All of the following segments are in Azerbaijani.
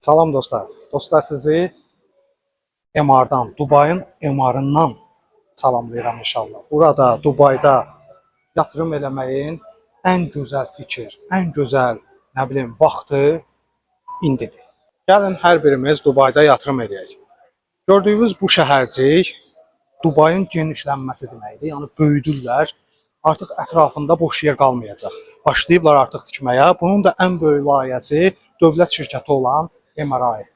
Salam dostlar. Dostlar sizi MR'dan, Dubayın MR'ından salamlayıram inşallah. Burada Dubayda yatırım eləməyin ən gözəl fikir, ən gözəl, nə bilim, vaxtı indidir. Gəlin hər birimiz Dubayda yatırım edək. Gördüyünüz bu şəhərcik Dubayın genişlənməsi deməkdir. Yəni böyüdürlər. Artıq ətrafında boş yer qalmayacaq. Başlayıblar artıq tikməyə. Bunun da ən böyük layihəsi dövlət şirkəti olan MR-a aiddir.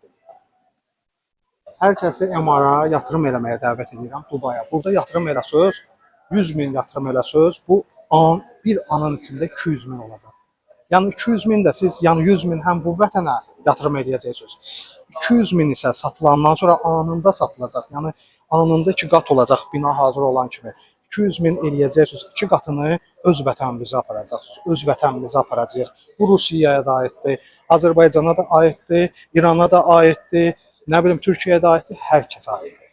Hər kəsi MR-a yatırım eləməyə dəvət edirəm Dubaya. Burada yatırım eləsəz, 100 min yatırım eləsəz, bu bir anın içində 200 min olacaq. Yəni 200 min də siz, yəni 100 min həm bu vətənə yatırım edəcəksiniz. 200 min isə satılandan sonra anında satılacaq. Yəni anında 2 qat olacaq bina hazır olan kimi. 200 min eləyəcəksiniz, 2 qatını öz vətənimizə aparacaqsınız. Öz vətənimizə aparacağıq. Bu Rusiyaya da aiddir, Azərbaycana da aiddir, İrana da aiddir, nə bilim Türkiyəyə də aiddir, hər kəsə aiddir.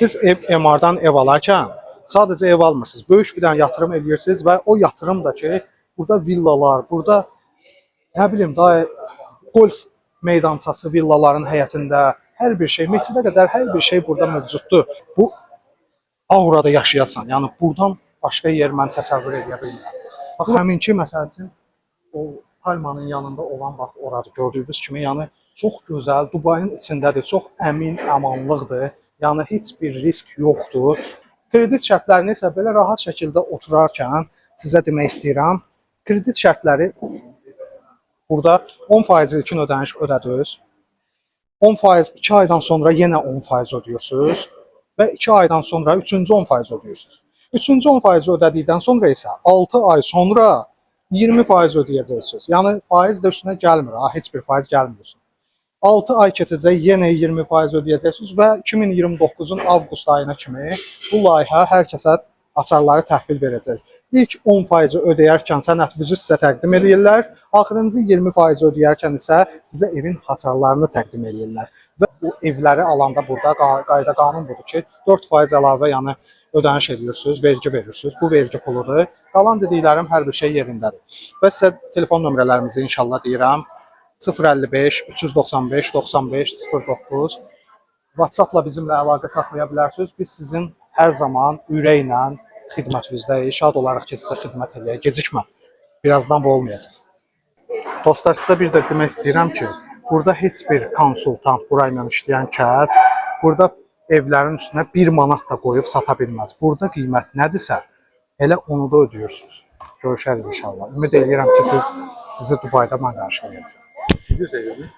Siz MR-dan ev alarkən sadəcə ev almırsınız. Böyük bir dənə yatırım edirsiniz və o yatırım da ki, burada villalar, burada nə bilim daha golf meydançası villaların həyətində hər bir şey, meçidə qədər hər bir şey burada mövcuddur. Bu aurada yaşayasan, yəni buradan başqa yer mən təsəvvür edə bilmirəm. Bax həminki məsəl üçün o palmanın yanında olan bax oradır. Gördüyünüz kimi, yəni çox gözəl, Dubayın içindədir, çox əmin, amanlıqdır. Yəni heç bir risk yoxdur. Kredit şərtlərini isə belə rahat şəkildə oturarkən sizə demək istəyirəm. Kredit şərtləri burada 10% ilkin ödəniş ödədiniz. 10% 2 aydan sonra yenə 10% ödəyirsiniz və 2 aydan sonra 3-cü 10% ödəyirsiniz. 3-cü 10% ödədikdən sonra isə 6 ay sonra 20% ödəyəcəksiniz. Yəni faiz də üstünə gəlmir, heç bir faiz gəlmir. 6 ay keçəcək, yenə 20% ödəyəcəksiniz və 2029-un avqust ayına kimi bu layihə hər kəsə açarları təhvil verəcək. İlk 10% ödəyərkən sənədinizi sizə təqdim edirlər, axırıncı 20% ödəyərkən isə sizə evin açarlarını təqdim edirlər. Və bu evləri alanda burada qayda qanun budur ki, 4% əlavə yəni ödəniş edirsiniz, vergi verirsiniz. Bu vergi puludur. Qalan dediklərim hər bir şey yerindədir. Və sizə telefon nömrələrimizi inşallah deyirəm. 055 395 95 09 WhatsApp-la bizimlə əlaqə saxlaya bilərsiniz. Biz sizin hər zaman ürəklə xidmətinizdəyik. Şad olaraq ki, sizə xidmət edək. Gecikmə. Birazdan bu olmayacaq. Dostlar, sizə bir də demək istəyirəm ki, burada heç bir konsultant, burayla işləyən kəs, burada evlərin üstünə 1 manat da qoyub sata bilməz. Burada qiymət nədirsə, elə onu da ödəyirsiniz. Görüşərik inşallah. Ümid edirəm ki, sizi Dubayda mən qarşılayacağım.